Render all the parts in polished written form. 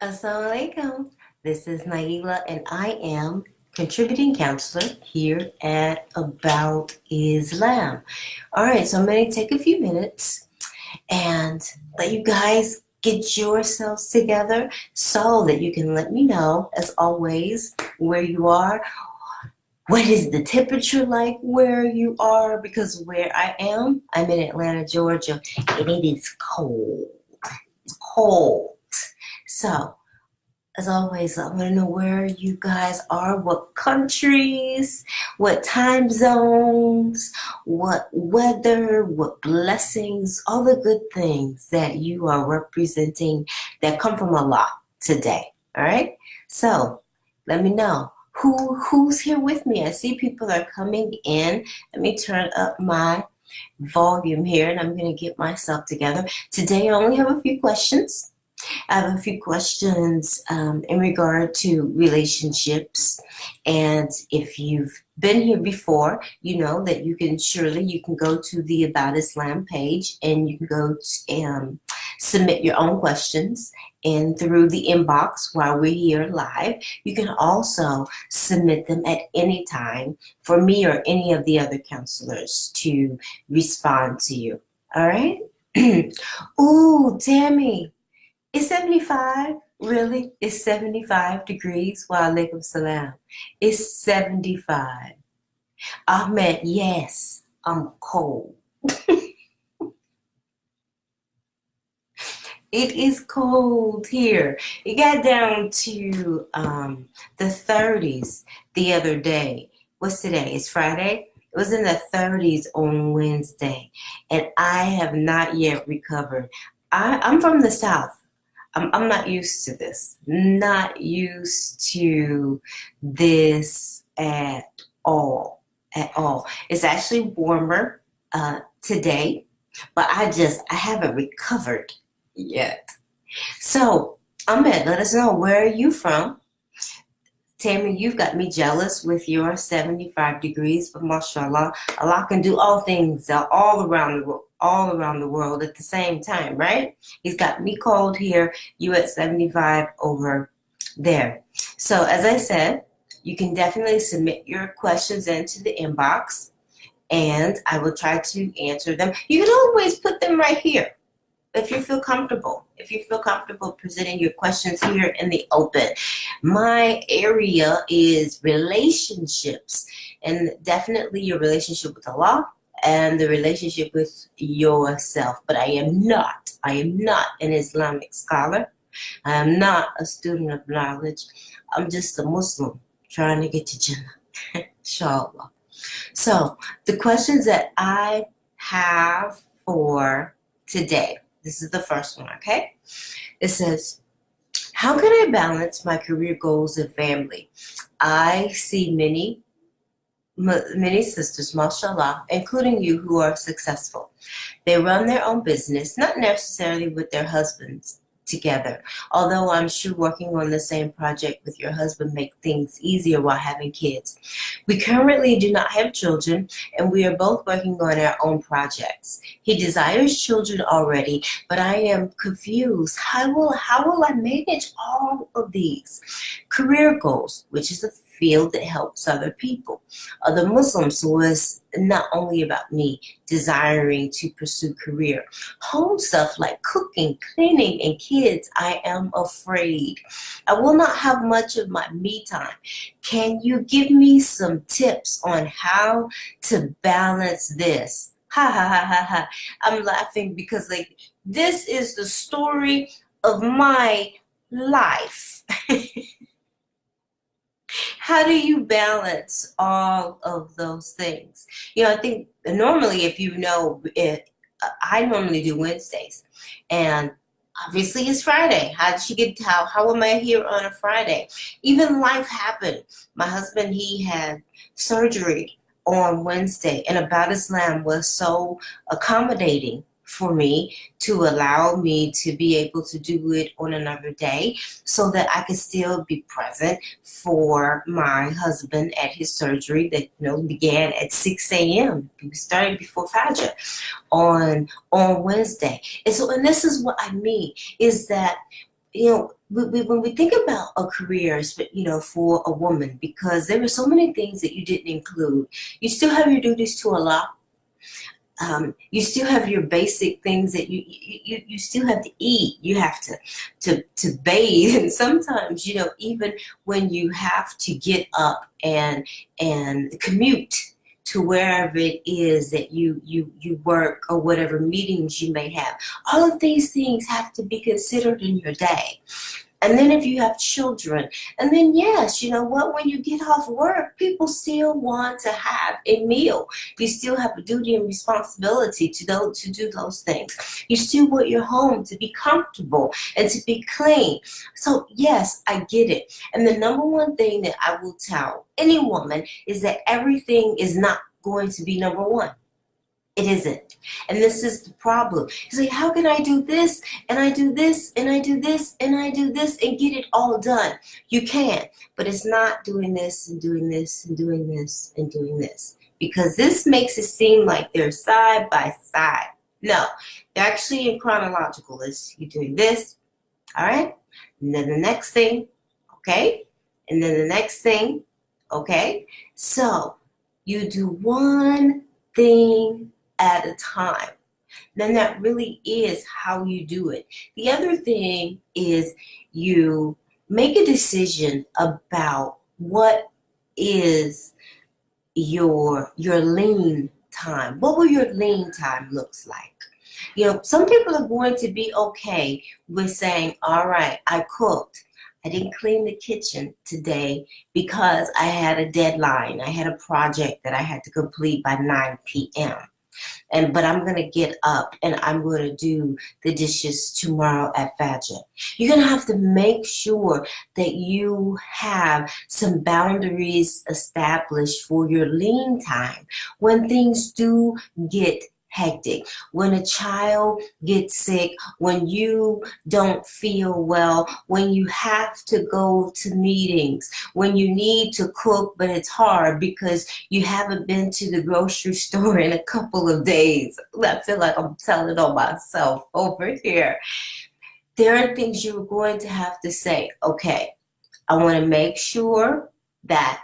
Assalamu alaikum. This is Naaila, and I am contributing counselor here at About Islam. All right, so I'm going to take a few minutes and let you guys get yourselves together so that you can let me know, as always, where you are. What is the temperature like where you are? Because where I am, I'm in Atlanta, Georgia, and it is cold. It's cold. So, as always, I want to know where you guys are, what countries, what time zones, what weather, what blessings, all the good things that you are representing that come from Allah today. All right? So let me know who's here with me. I see people are coming in. Let me turn up my volume here and I'm going to get myself together. Today I only have a few questions. I have a few questions in regard to relationships, and if you've been here before, you know that you can go to the About Islam page and you can go to, submit your own questions, and through the inbox while we're here live, you can also submit them at any time for me or any of the other counselors to respond to you. All right? Ooh, Tammy. It's 75. Really? It's 75 degrees? Wa alaikum salam. It's 75. Ahmed, yes, I'm cold. It is cold here. It got down to the 30s the other day. What's today? It's Friday? It was in the 30s on Wednesday, and I have not yet recovered. I'm from the South. I'm not used to this. Not used to this at all. At all. It's actually warmer today, but I haven't recovered yet. So, Ahmed, let us know, where are you from? Tammy, you've got me jealous with your 75 degrees, but mashallah, Allah can do all things all around the world at the same time, right? He's got me cold here, you at 75 over there. So as I said, you can definitely submit your questions into the inbox, and I will try to answer them. You can always put them right here. If you feel comfortable presenting your questions here in the open. My area is relationships, and definitely your relationship with Allah and the relationship with yourself. But I am not an Islamic scholar. I am not a student of knowledge. I'm just a Muslim trying to get to Jannah, inshallah. So the questions that I have for today, this is the first one, okay? It says, how can I balance my career goals and family? I see many sisters, mashallah, including you, who are successful. They run their own business, not necessarily with their husbands together, although I'm sure working on the same project with your husband make things easier while having kids. We currently do not have children, and we are both working on our own projects. He desires children already, but I am confused. How will I manage all of these? Career goals, which is a field that helps other people, other Muslims, so it's not only about me desiring to pursue career. Home stuff like cooking, cleaning, and kids, I am afraid I will not have much of my me time. Can you give me some tips on how to balance this? Ha ha ha ha ha. I'm laughing because this is the story of my life. How do you balance all of those things? I think normally, if you know it, I normally do Wednesdays, and obviously it's Friday. How am I here on a Friday? Even life happened. My husband, he had surgery on Wednesday, and About Islam was so accommodating for me to allow me to be able to do it on another day so that I could still be present for my husband at his surgery that began at 6 a.m. We started before Fajr on Wednesday. And this is what I mean, is that when we think about a career, for a woman, because there were so many things that you didn't include. You still have your duties to Allah. You still have your basic things that you still have to eat. You have to bathe, and sometimes even when you have to get up and commute to wherever it is that you work, or whatever meetings you may have, all of these things have to be considered in your day. And then if you have children, and then yes, you know what, when you get off work, people still want to have a meal. You still have a duty and responsibility to do those things. You still want your home to be comfortable and to be clean. So yes, I get it. And the number one thing that I will tell any woman is that everything is not going to be number one. It isn't. And this is the problem. It's like, how can I do this, and I do this, and I do this, and I do this, and get it all done? You can, but it's not doing this, and doing this, and doing this, and doing this. Because this makes it seem like they're side by side. No, they're actually in chronological list. You're doing this, all right? And then the next thing, okay? And then the next thing, okay? So you do one thing at a time. Then that really is how you do it. The other thing is you make a decision about what is your lean time. What will your lean time looks like? Some people are going to be okay with saying, all right, I cooked. I didn't clean the kitchen today because I had a deadline. I had a project that I had to complete by 9 p.m. But I'm going to get up and I'm going to do the dishes tomorrow at Fajr. You're going to have to make sure that you have some boundaries established for your lean time when things do get hectic, when a child gets sick, when you don't feel well, when you have to go to meetings, when you need to cook but it's hard because you haven't been to the grocery store in a couple of days. I feel like I'm telling on myself over here. There are things you're going to have to say, okay, I want to make sure that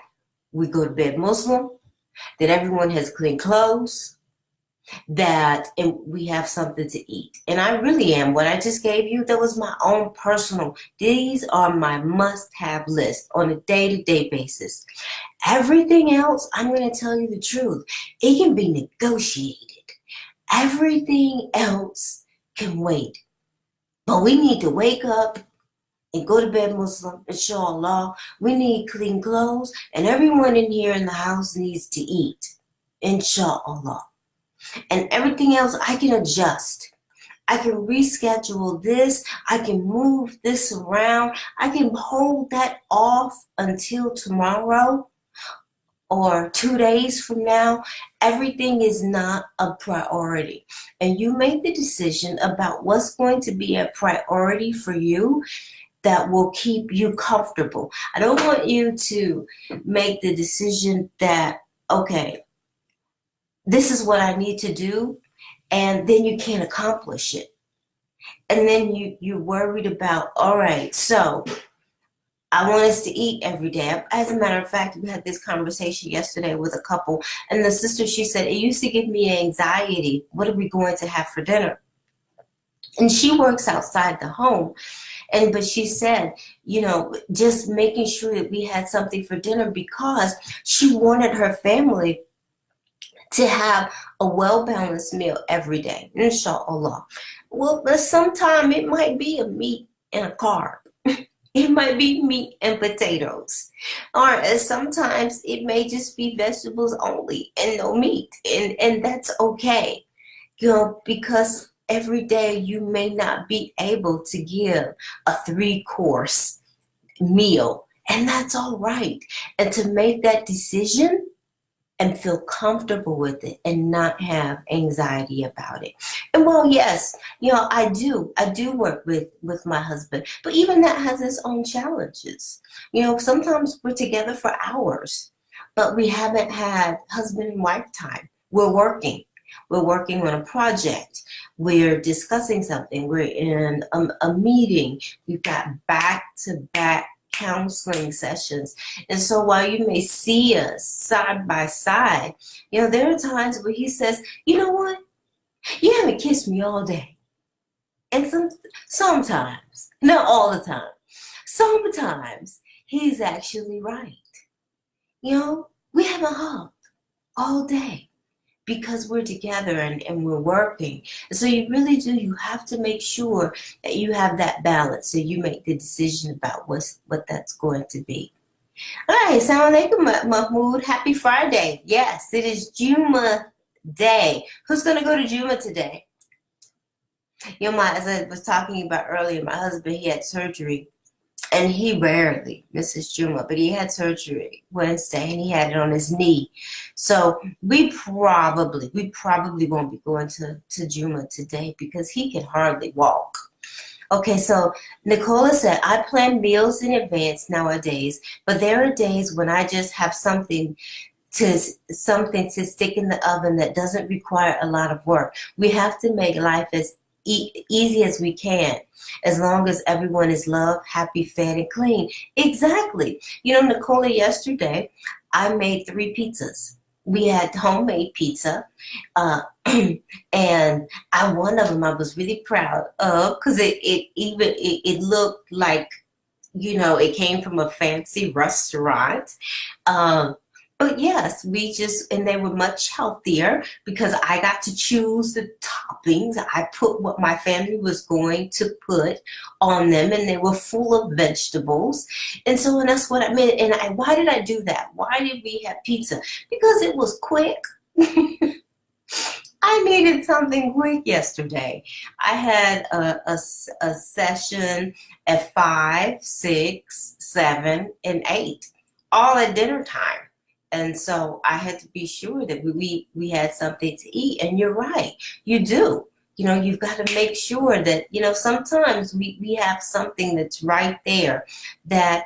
we go to bed Muslim, that everyone has clean clothes, that we have something to eat. And I really am. What I just gave you, that was my own personal. These are my must-have list on a day-to-day basis. Everything else, I'm going to tell you the truth. It can be negotiated. Everything else can wait. But we need to wake up and go to bed Muslim, inshallah. We need clean clothes, and everyone in here in the house needs to eat, inshallah. And everything else I can adjust. I can reschedule this. I can move this around. I can hold that off until tomorrow or 2 days from now. Everything is not a priority. And you make the decision about what's going to be a priority for you that will keep you comfortable. I don't want you to make the decision that, okay, this is what I need to do, and then you can't accomplish it. And then you're worried about, all right, so I want us to eat every day. As a matter of fact, we had this conversation yesterday with a couple, and the sister, she said, it used to give me anxiety. What are we going to have for dinner? And she works outside the home. But she said, just making sure that we had something for dinner because she wanted her family to have a well-balanced meal every day, inshallah. Well, but sometimes it might be a meat and a carb. It might be meat and potatoes. Or sometimes it may just be vegetables only and no meat. And that's okay. Because every day you may not be able to give a 3-course meal. And that's all right. And to make that decision and feel comfortable with it and not have anxiety about it. And well, yes, I do work with my husband, but even that has its own challenges. Sometimes we're together for hours, but we haven't had husband and wife time. We're working. We're working on a project. We're discussing something. We're in a meeting. We've got back-to-back counseling sessions. And so while you may see us side by side, there are times where he says, you know what? You haven't kissed me all day. And sometimes, not all the time, sometimes he's actually right. We haven't hugged all day because we're together and we're working. So you have to make sure that you have that balance so you make the decision about what that's going to be. All right, Assalamu alaikum, Mahmoud. Happy Friday. Yes, it is Juma Day. Who's going to go to Juma today? As I was talking about earlier, my husband, he had surgery. And he rarely misses Juma, but he had surgery Wednesday and he had it on his knee. So we probably won't be going to Juma today because he can hardly walk. Okay, so Nicola said, I plan meals in advance nowadays, but there are days when I just have something to stick in the oven that doesn't require a lot of work. We have to make life as easy as we can, as long as everyone is loved, happy, fed, and clean. Exactly. Nicola, yesterday, I made 3 pizzas. We had homemade pizza, and one of them I was really proud of because it looked like, it came from a fancy restaurant. But yes, and they were much healthier because I got to choose the toppings. I put what my family was going to put on them, and they were full of vegetables. And that's what I meant. And why did I do that? Why did we have pizza? Because it was quick. I needed something quick yesterday. I had a session at 5, 6, 7, and 8, all at dinner time. And so I had to be sure that we had something to eat. And you're right, you do. You've got to make sure that, sometimes we have something that's right there that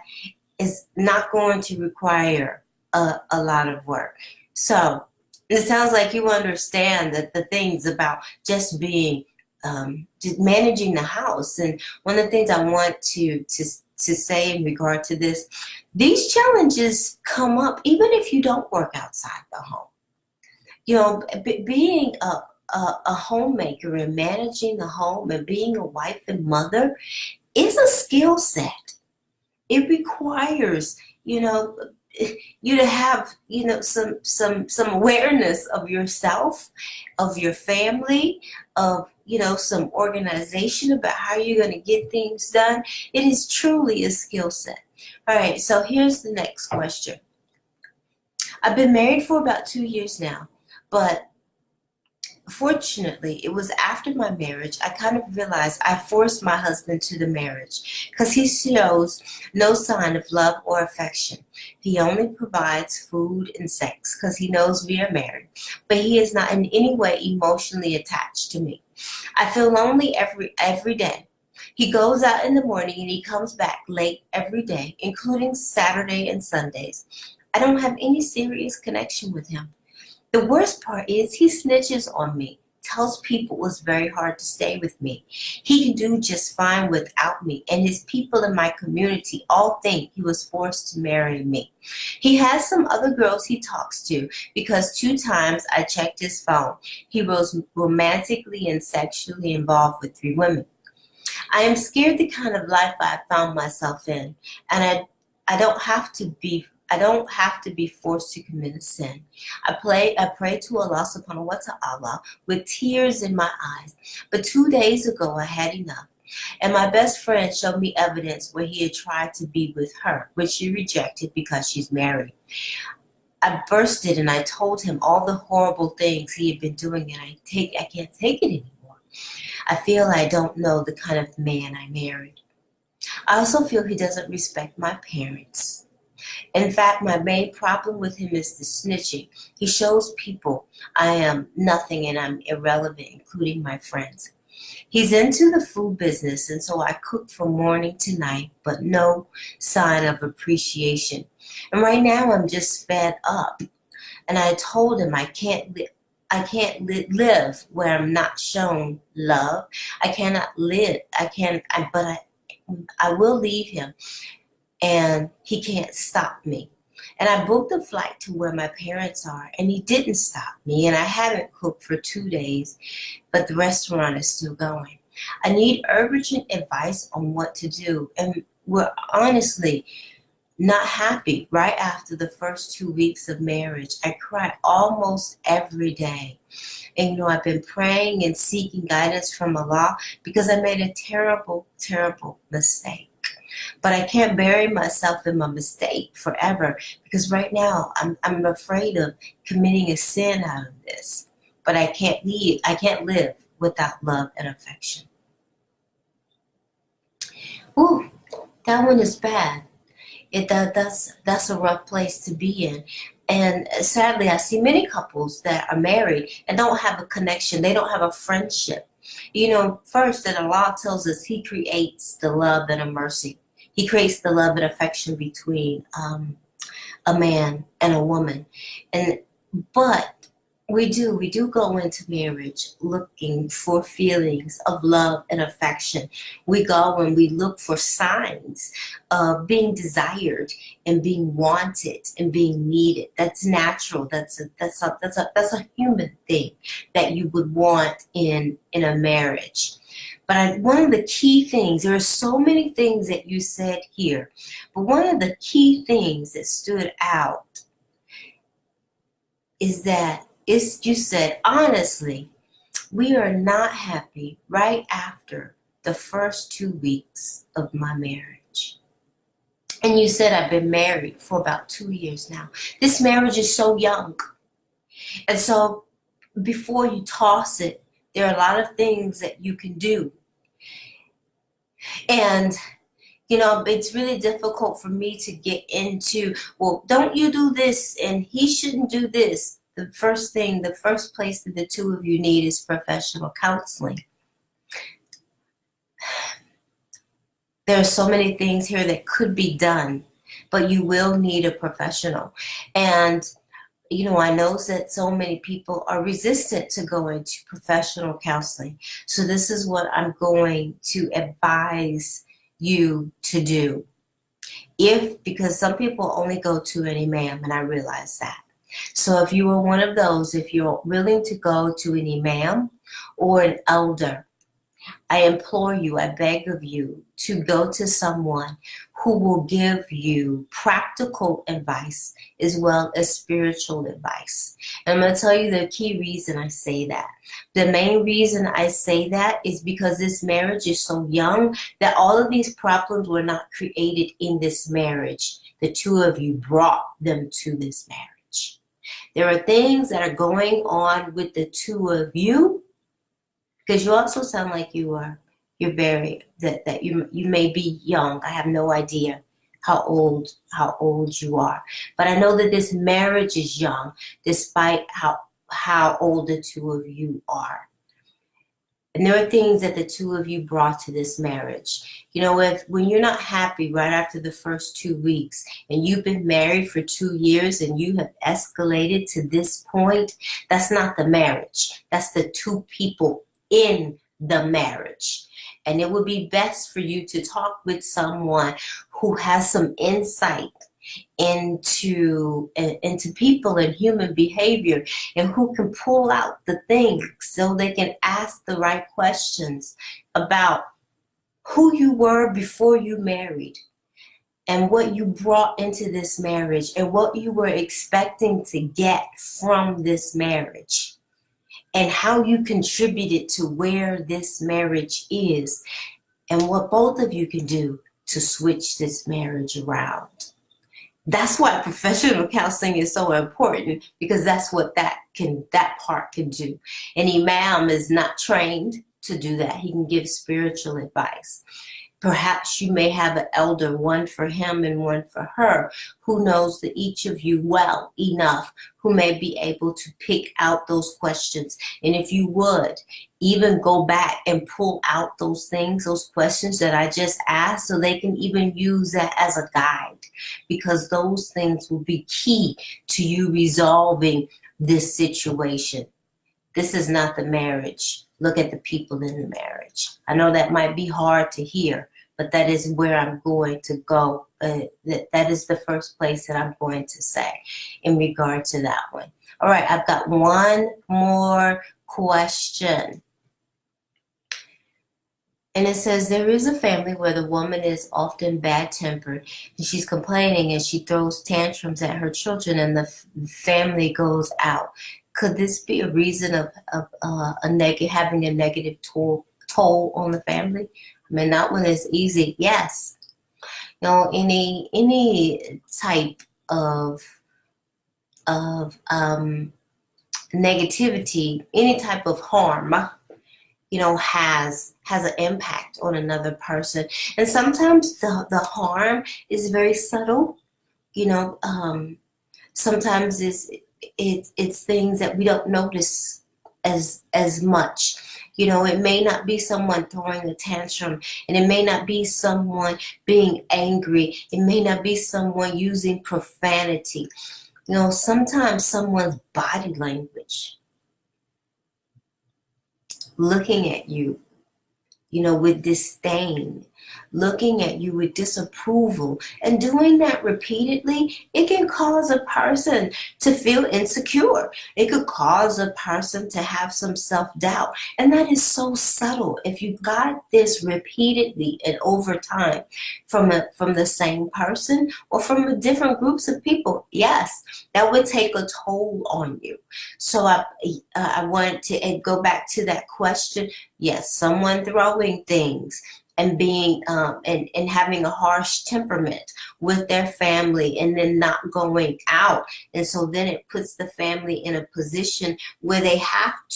is not going to require a lot of work. So it sounds like you understand that the things about just being, just managing the house. And one of the things I want to say in regard to this, these challenges come up even if you don't work outside the home. Being a homemaker and managing the home and being a wife and mother is a skill set. It requires, you to have, some awareness of yourself, of your family, of, some organization about how you're going to get things done. It is truly a skill set. All right, so here's the next question. I've been married for about 2 years now, but fortunately, it was after my marriage, I kind of realized I forced my husband to the marriage because he shows no sign of love or affection. He only provides food and sex because he knows we are married, but he is not in any way emotionally attached to me. I feel lonely every day. He goes out in the morning and he comes back late every day, including Saturday and Sundays. I don't have any serious connection with him. The worst part is he snitches on me, tells people it's very hard to stay with me. He can do just fine without me, and his people in my community all think he was forced to marry me. He has some other girls he talks to because 2 times I checked his phone. He was romantically and sexually involved with 3 women. I am scared the kind of life I found myself in, and I don't have to be forced to commit a sin. I pray to Allah subhanahu wa ta'ala with tears in my eyes. But 2 days ago I had enough. And my best friend showed me evidence where he had tried to be with her, which she rejected because she's married. I bursted and I told him all the horrible things he had been doing, and I can't take it anymore. I feel I don't know the kind of man I married. I also feel he doesn't respect my parents. In fact, my main problem with him is the snitching. He shows people I am nothing and I'm irrelevant, including my friends. He's into the food business, and so I cook from morning to night, but no sign of appreciation. And right now I'm just fed up. And I told him I can't live where I'm not shown love. I cannot live. I will leave him, and he can't stop me. And I booked a flight to where my parents are, and he didn't stop me. And I haven't cooked for 2 days, but the restaurant is still going. I need urgent advice on what to do. And we're honestly not happy right after the first 2 weeks of marriage. I cry almost every day. And I've been praying and seeking guidance from Allah because I made a terrible, terrible mistake. But I can't bury myself in my mistake forever because right now I'm afraid of committing a sin out of this. But I can't live without love and affection. Ooh, that one is bad. That's a rough place to be in. And sadly, I see many couples that are married and don't have a connection. They don't have a friendship. First, that Allah tells us He creates the love and a mercy. He creates the love and affection between a man and a woman. But we do go into marriage looking for feelings of love and affection. We go and we look for signs of being desired and being wanted and being needed. That's natural. That's a human thing that you would want in a marriage. But one of the key things, there are so many things that you said here, but one of the key things that stood out is that you said, honestly, we are not happy right after the first 2 weeks of my marriage. And you said I've been married for about 2 years now. This marriage is so young. And so before you toss it, there are a lot of things that you can do. And it's really difficult for me to get into, well, don't you do this and he shouldn't do this. The first place that the two of you need is professional counseling. There are so many things here that could be done, but you will need a professional. And I know that so many people are resistant to going to professional counseling. So this is what I'm going to advise you to do. Because some people only go to an imam, and I realize that. So if you are one of those, if you're willing to go to an imam or an elder, I implore you, I beg of you to go to someone who will give you practical advice as well as spiritual advice. And I'm going to tell you the key reason I say that. The main reason I say that is because this marriage is so young that all of these problems were not created in this marriage. The two of you brought them to this marriage. There are things that are going on with the two of you, because you also sound like you're very, that you may be young. I have no idea how old you are. But I know that this marriage is young, despite how old the two of you are. And there are things that the two of you brought to this marriage. When you're not happy right after the first 2 weeks and you've been married for 2 years and you have escalated to this point, that's not the marriage. That's the two people in the marriage. And it would be best for you to talk with someone who has some insight into people and human behavior, and who can pull out the things so they can ask the right questions about who you were before you married and what you brought into this marriage and what you were expecting to get from this marriage and how you contributed to where this marriage is and what both of you can do to switch this marriage around. That's why professional counseling is so important, because that's what that part can do. An imam is not trained to do that. He can give spiritual advice. Perhaps you may have an elder, one for him and one for her, who knows that each of you well enough, who may be able to pick out those questions. And if you would, even go back and pull out those things, those questions that I just asked, so they can even use that as a guide, because those things will be key to you resolving this situation. This is not the marriage. Look at the people in the marriage. I know that might be hard to hear, but that is where I'm going to go. That is the first place that I'm going to say in regard to that one. All right, I've got one more question. And it says, there is a family where the woman is often bad-tempered, and she's complaining and she throws tantrums at her children, and the family goes out. Could this be a reason of having a negative toll on the family? I mean, that one is easy. Yes. You know, any type of negativity, any type of harm, you know, has an impact on another person. And sometimes the harm is very subtle. You know, sometimes it's things that we don't notice as much. You know, it may not be someone throwing a tantrum, and it may not be someone being angry. It may not be someone using profanity. You know, sometimes someone's body language, looking at you, you know, with disdain, looking at you with disapproval, and doing that repeatedly, it can cause a person to feel insecure. It could cause a person to have some self-doubt. And that is so subtle. If you got this repeatedly and over time from the same person or from different groups of people, yes, that would take a toll on you. So I wanted to go back to that question. Yes, someone throwing things and being and having a harsh temperament with their family and then not going out. And so then it puts the family in a position where they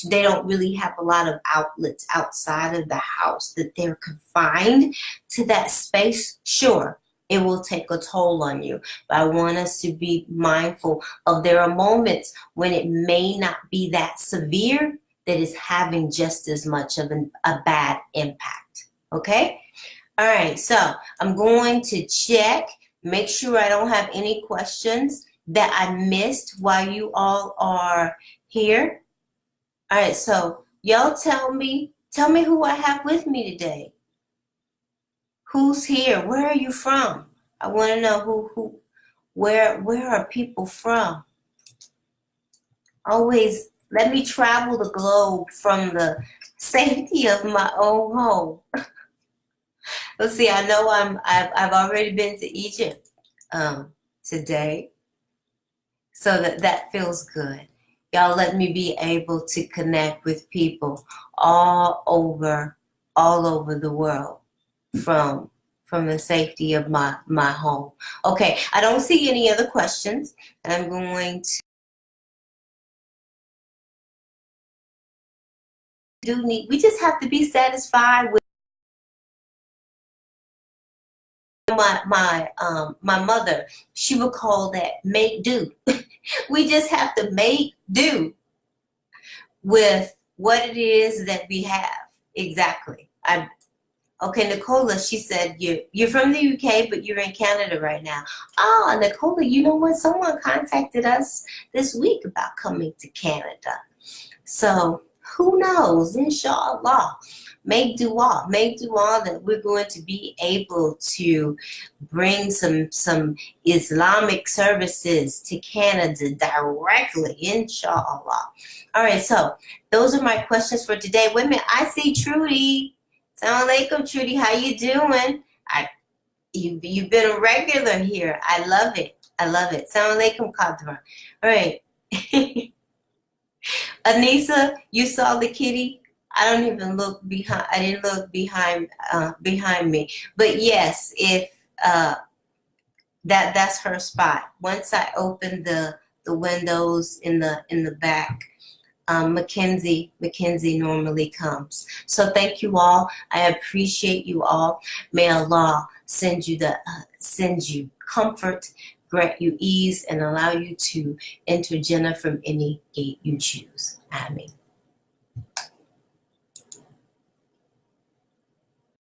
don't really have a lot of outlets outside of the house, that they're confined to that space. Sure, it will take a toll on you. But I want us to be mindful of there are moments when it may not be that severe, that is having just as much of a bad impact. Okay? All right, so I'm going to check, make sure I don't have any questions that I missed while you all are here. All right, so y'all tell me who I have with me today. Who's here? Where are you from? I want to know where are people from? Always let me travel the globe from the safety of my own home. Let's see, I know I've already been to Egypt today, so that feels good. Y'all let me be able to connect with people all over the world from the safety of my home. Okay, I don't see any other questions, and I'm going to we just have to be satisfied with my mother. She would call that make do. We just have to make do with what it is that we have. Exactly. Okay, Nicola, she said you're from the UK, but you're in Canada right now. Oh, Nicola, you know what? Someone contacted us this week about coming to Canada. So who knows? Inshallah. Make dua that we're going to be able to bring some Islamic services to Canada directly, inshallah. All right, so those are my questions for today. Wait a minute, I see Trudy. Assalamu alaikum, Trudy. How you doing? You've been a regular here. I love it. Assalamu alaikum, Kadra. All right. Anissa, you saw the kitty? I don't even look behind. I didn't look behind me. But yes, if that's her spot. Once I open the windows in the back, Mackenzie normally comes. So thank you all. I appreciate you all. May Allah send you comfort, grant you ease, and allow you to enter Jannah from any gate you choose. Amen.